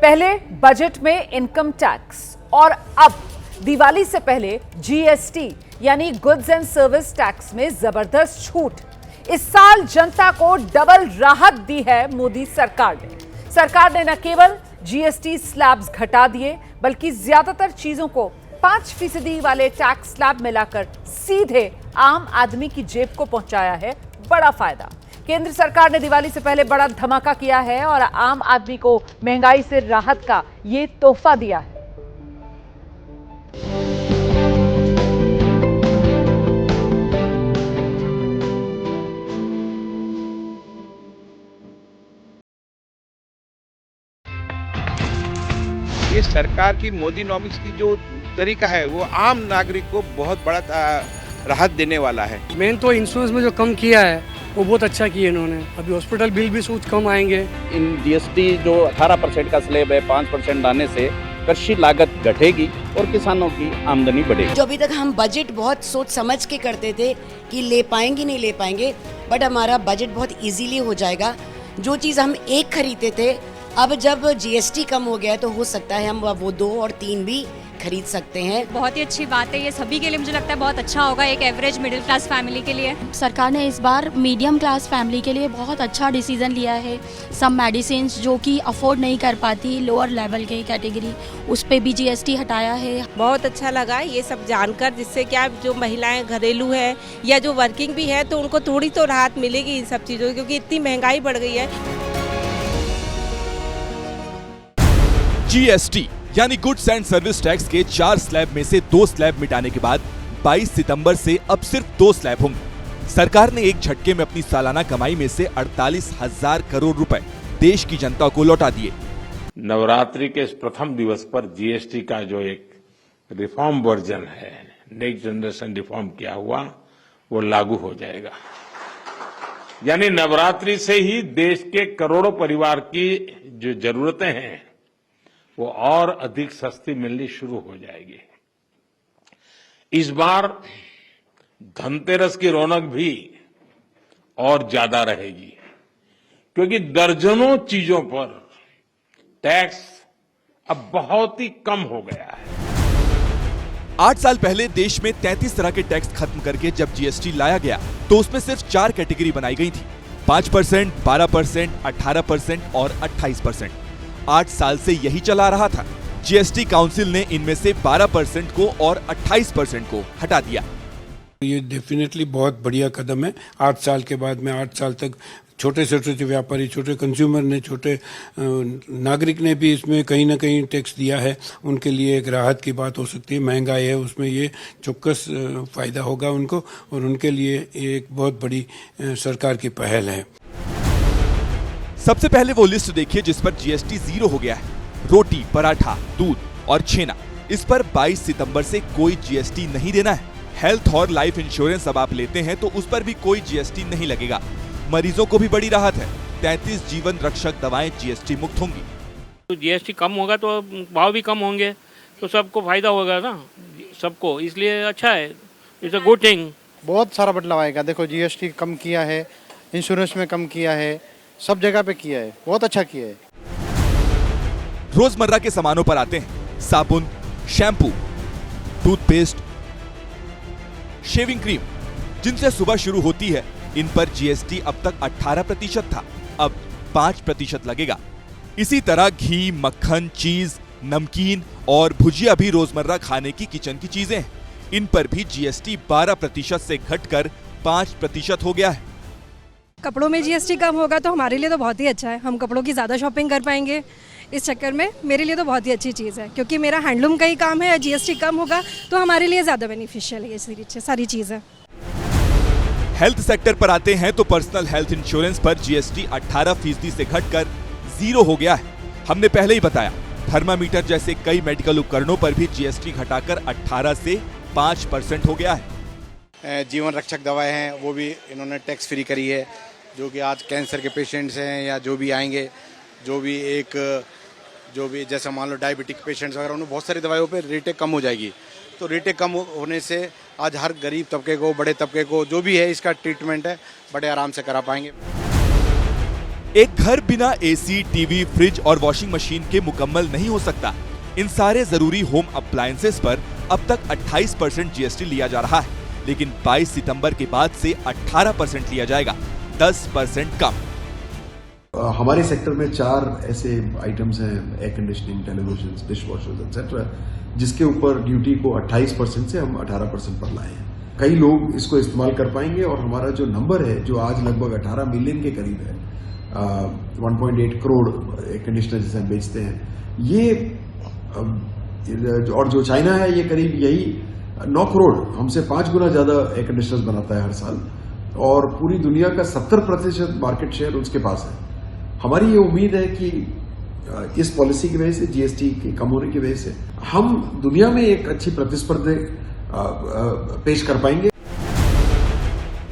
पहले बजट में income tax और अब दिवाली से पहले जीएसटी यानी गुड्स एंड सर्विस टैक्स में जबरदस्त छूट। इस साल जनता को डबल राहत दी है मोदी सरकार ने। सरकार ने न केवल जीएसटी स्लैब्स घटा दिए बल्कि ज्यादातर चीजों को 5% वाले टैक्स स्लैब मिलाकर सीधे आम आदमी की जेब को पहुंचाया है बड़ा फायदा। केंद्र सरकार ने दिवाली से पहले बड़ा धमाका किया है और आम आदमी को महंगाई से राहत का ये तोहफा दिया है। ये सरकार की मोदीनॉमिक्स की जो तरीका है वो आम नागरिक को बहुत बड़ा राहत देने वाला है। मेन तो इंश्योरेंस में जो कम किया है वो बहुत अच्छा किया इन्होंने। अभी हॉस्पिटल बिल भी कुछ कम आएंगे। इन जीएसटी जो 18% का स्लैब है 5% लाने से कृषि लागत घटेगी और किसानों की आमदनी बढ़ेगी। जो अभी तक हम बजट बहुत सोच समझ के करते थे कि ले पाएंगे नहीं ले पाएंगे, बट हमारा बजट बहुत इजीली हो जाएगा। जो चीज़ हम एक खरीदते थे अब जब जीएसटी कम हो गया है तो हो सकता है हम वो 2 और 3 भी खरीद सकते हैं। बहुत ही अच्छी बात है ये सभी के लिए, मुझे लगता है बहुत अच्छा होगा एक एवरेज मिडिल क्लास फैमिली के लिए। सरकार ने इस बार मीडियम क्लास फैमिली के लिए बहुत अच्छा डिसीजन लिया है। सब मेडिसिन जो कि अफोर्ड नहीं कर पाती लोअर लेवल के कैटेगरी, उस पे भी जीएसटी हटाया है। बहुत अच्छा लगा ये सब जानकर, जिससे क्या जो महिलाएं घरेलू है या जो वर्किंग भी है तो उनको थोड़ी तो राहत मिलेगी इन सब चीज़ों, क्योंकि इतनी महंगाई बढ़ गई है। जीएसटी यानी गुड्स एंड सर्विस टैक्स के 4 स्लैब में से 2 स्लैब मिटाने के बाद 22 सितंबर से अब सिर्फ 2 स्लैब होंगे। सरकार ने एक झटके में अपनी सालाना कमाई में से 48,000 करोड़ रुपए देश की जनता को लौटा दिए। नवरात्रि के इस प्रथम दिवस पर जीएसटी का जो एक रिफॉर्म वर्जन है, नेक्स्ट जनरेशन रिफॉर्म किया हुआ, वो लागू हो जाएगा। यानी नवरात्रि से ही देश के करोड़ों परिवार की जो जरूरतें हैं वो और अधिक सस्ती मिलनी शुरू हो जाएगी। इस बार धनतेरस की रौनक भी और ज्यादा रहेगी, क्योंकि दर्जनों चीजों पर टैक्स अब बहुत ही कम हो गया है। 8 साल पहले देश में 33 तरह के टैक्स खत्म करके जब जीएसटी लाया गया तो उसमें सिर्फ 4 कैटेगरी बनाई गई थी, 5%, 12%, 18% और 28%। 8 साल से यही चला रहा था। जीएसटी काउंसिल ने इनमें से 12% को और 28% को हटा दिया। ये डेफिनेटली बहुत बढ़िया कदम है। 8 साल के बाद में 8 साल तक छोटे से छोटे व्यापारी, छोटे कंज्यूमर ने, छोटे नागरिक ने भी इसमें कहीं ना कहीं टैक्स दिया है, उनके लिए एक राहत की बात हो सकती है। महंगाई है उसमें ये चौक्कस फायदा होगा उनको, और उनके लिए एक बहुत बड़ी सरकार की पहल है। सबसे पहले वो लिस्ट देखिए जिस पर जीएसटी 0 हो गया है। रोटी, पराठा, दूध और छेना, इस पर 22 सितंबर से कोई जीएसटी नहीं देना है। हेल्थ और लाइफ इंश्योरेंस अब आप लेते हैं तो उस पर भी कोई जीएसटी नहीं लगेगा। मरीजों को भी बड़ी राहत है। 33 जीवन रक्षक दवाएं जीएसटी मुक्त होंगी। तो जीएसटी कम होगा तो भाव भी कम होंगे, तो सबको फायदा होगा ना, सबको, इसलिए अच्छा है। It's a good thing. बहुत सारा बदलाव आएगा। देखो जीएसटी कम किया है, इंश्योरेंस में कम किया है, सब जगह पे किया है, बहुत अच्छा किया है। रोजमर्रा के सामानों पर आते हैं। साबुन, शैम्पू, टूथपेस्ट, शेविंग क्रीम, जिनसे सुबह शुरू होती है, इन पर जीएसटी अब तक 18% था, अब 5% लगेगा। इसी तरह घी, मक्खन, चीज, नमकीन और भुजिया भी रोजमर्रा खाने की किचन की चीजें हैं। इन पर भी जीएसटी 12% से घटकर 5% हो गया है। कपड़ों में जीएसटी कम होगा तो हमारे लिए तो बहुत ही अच्छा है। हम कपड़ों की ज़्यादा शॉपिंग कर पाएंगे। इस चक्कर में मेरे लिए तो बहुत ही अच्छी चीज़ है, क्योंकि मेरा हैंडलूम का ही काम है। जीएसटी कम होगा तो हमारे लिए ज़्यादा बेनिफिशियल है ये सारी चीज़ें। हेल्थ सेक्टर पर आते हैं तो पर्सनल हेल्थ इंश्योरेंस पर जीएसटी 18% से घटकर 0 हो गया है। हमने पहले ही बताया, थर्मामीटर जैसे कई मेडिकल उपकरणों पर भी जीएसटी घटाकर 18 से 5% हो गया है। जीवन रक्षक दवाएं हैं वो भी इन्होंने टैक्स फ्री करी है। जो कि आज कैंसर के पेशेंट्स हैं या जो भी आएंगे, जो भी जैसे मान लो डायबिटिक पेशेंट्स वगैरह, उन्हें बहुत सारी दवाइयों पे रेटें कम हो जाएगी। तो रेटें कम होने से आज हर गरीब तबके को, बड़े तबके को जो भी है इसका ट्रीटमेंट है बड़े आराम से करा पाएंगे। एक घर बिना एसी, टीवी, फ्रिज और वॉशिंग मशीन के मुकम्मल नहीं हो सकता। इन सारे जरूरी होम अप्लायंसेस पर अब तक 28% जीएसटी लिया जा रहा है, लेकिन 22 सितंबर के बाद से 18% लिया जाएगा, 10% कम। हमारे सेक्टर में 4 ऐसे आइटम्स हैं, air conditioning, television, dish washers etcetera, जिसके ऊपर ड्यूटी को 28% से हम 18% पर लाए हैं। कई लोग इसको इस्तेमाल कर पाएंगे और हमारा जो नंबर है, जो आज लगभग 18 मिलियन के करीब है, 1.8 करोड़ एयर कंडीशनर जिसे हम बेचते हैं, ये और जो चाइना है ये करीब यही 9 करोड़, हमसे 5 गुना ज्यादा एयर कंडीशनर्स बनाता है हर साल, और पूरी दुनिया का 70% मार्केट शेयर उसके पास है। हमारी ये उम्मीद है कि इस पॉलिसी की वजह से, जीएसटी के कम होने की वजह से, हम दुनिया में एक अच्छी प्रतिस्पर्धा पेश कर पाएंगे।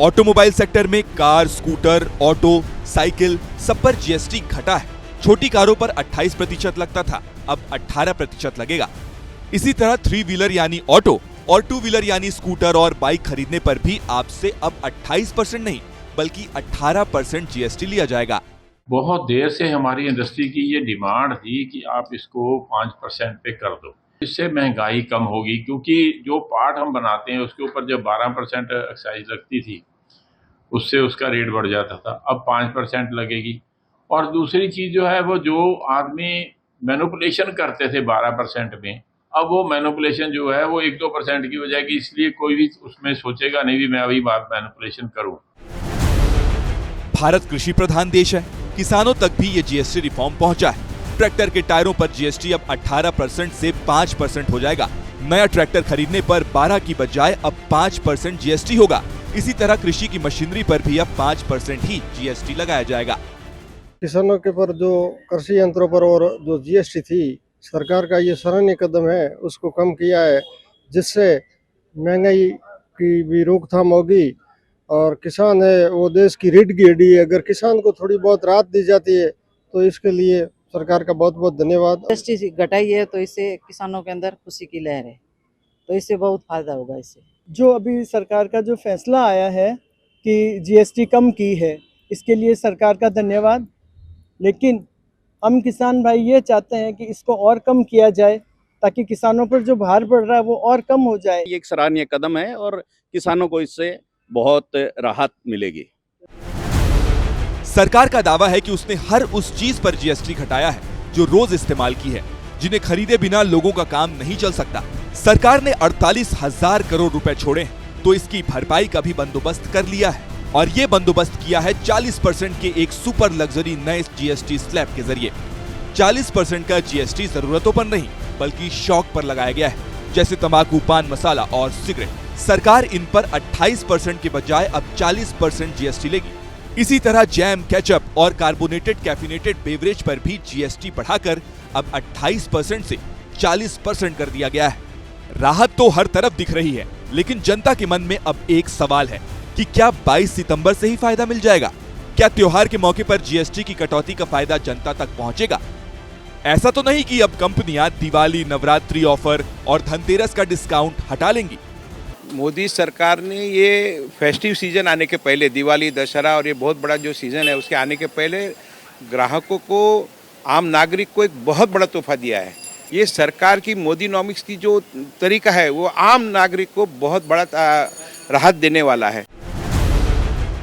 ऑटोमोबाइल सेक्टर में कार, स्कूटर, ऑटो, साइकिल सब पर जीएसटी घटा है। छोटी कारों पर 28% लगता था, अब 18% लगेगा। इसी तरह 3 व्हीलर यानी ऑटो और 2 व्हीलर यानी स्कूटर और बाइक खरीदने पर भी आपसे अब 28% नहीं बल्कि 18% जीएसटी लिया जाएगा। बहुत देर से हमारी इंडस्ट्री की ये डिमांड थी कि आप इसको 5% पे कर दो, इससे महंगाई कम होगी, क्योंकि जो पार्ट हम बनाते हैं उसके ऊपर जब 12% एक्साइज लगती थी उससे उसका रेट बढ़ जाता था, अब 5% लगेगी। और दूसरी चीज जो है, वो जो आदमी मैनिपुलेशन करते थे 12% में, अब वो मैनिपुलेशन जो है वो 1-2% की हो जाएगी, इसलिए कोई भी उसमें सोचेगा नहीं भी मैं अभी बात मैनिपुलेशन करूं। भारत कृषि प्रधान देश है, किसानों तक भी ये जीएसटी रिफॉर्म पहुंचा है। ट्रैक्टर के टायरों पर जीएसटी अब 18% से 5% हो जाएगा। नया ट्रैक्टर खरीदने पर 12 की बजाय अब 5% जीएसटी होगा। इसी तरह कृषि की मशीनरी पर भी अब 5% ही जीएसटी लगाया जाएगा। किसानों के पर जो कृषि यंत्रों पर और जो जीएसटी थी, सरकार का ये सराहनीय कदम है, उसको कम किया है, जिससे महंगाई की भी रोकथाम होगी। और किसान है वो देश की रीढ़ की हड्डी है, अगर किसान को थोड़ी बहुत राहत दी जाती है तो इसके लिए सरकार का बहुत बहुत धन्यवाद। जीएसटी घटाई है तो इससे किसानों के अंदर खुशी की लहर है, तो इससे बहुत फायदा होगा। इससे जो अभी सरकार का जो फैसला आया है कि जीएसटी कम की है, इसके लिए सरकार का धन्यवाद। लेकिन हम किसान भाई ये चाहते हैं कि इसको और कम किया जाए, ताकि किसानों पर जो भार पड़ रहा है वो और कम हो जाए। ये एक सराहनीय कदम है और किसानों को इससे बहुत राहत मिलेगी। सरकार का दावा है कि उसने हर उस चीज पर जीएसटी घटाया है जो रोज इस्तेमाल की है, जिन्हें खरीदे बिना लोगों का काम नहीं चल सकता। सरकार ने 48,000 करोड़ रुपए छोड़े हैं, तो इसकी भरपाई का भी बंदोबस्त कर लिया है, और ये बंदोबस्त किया है 40% के एक सुपर लग्जरी नए जीएसटी स्लैब के जरिए। 40% का जीएसटी जरूरतों पर नहीं बल्कि शौक पर लगाया गया है, जैसे तंबाकू, पान मसाला और सिगरेट। सरकार इन पर 28% के बजाय अब 40% जीएसटी लेगी। इसी तरह जैम, केचप और कार्बोनेटेड कैफिनेटेड बेवरेज पर भी जीएसटी बढ़ाकर अब 28% से 40% कर दिया गया है। राहत तो हर तरफ दिख रही है, लेकिन जनता के मन में अब एक सवाल है कि क्या 22 सितंबर से ही फायदा मिल जाएगा? क्या त्योहार के मौके पर जीएसटी की कटौती का फायदा जनता तक पहुंचेगा? ऐसा तो नहीं कि अब कंपनियां दिवाली, नवरात्रि ऑफर और धनतेरस का डिस्काउंट हटा लेंगी। मोदी सरकार ने ये फेस्टिव सीजन आने के पहले, दिवाली, दशहरा और ये बहुत बड़ा जो सीजन है उसके आने के पहले ग्राहकों को, आम नागरिक को एक बहुत बड़ा तोहफा दिया है। ये सरकार की मोदीनॉमिक्स की जो तरीका है वो आम नागरिक को बहुत बड़ा राहत देने वाला है।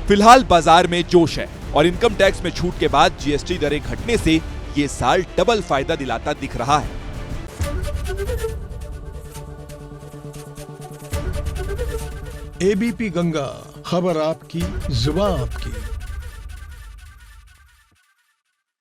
फिलहाल बाजार में जोश है और इनकम टैक्स में छूट के बाद जीएसटी दरें घटने से ये साल डबल फायदा दिलाता दिख रहा है। एबीपी गंगा, खबर आपकी, जुबान आपकी।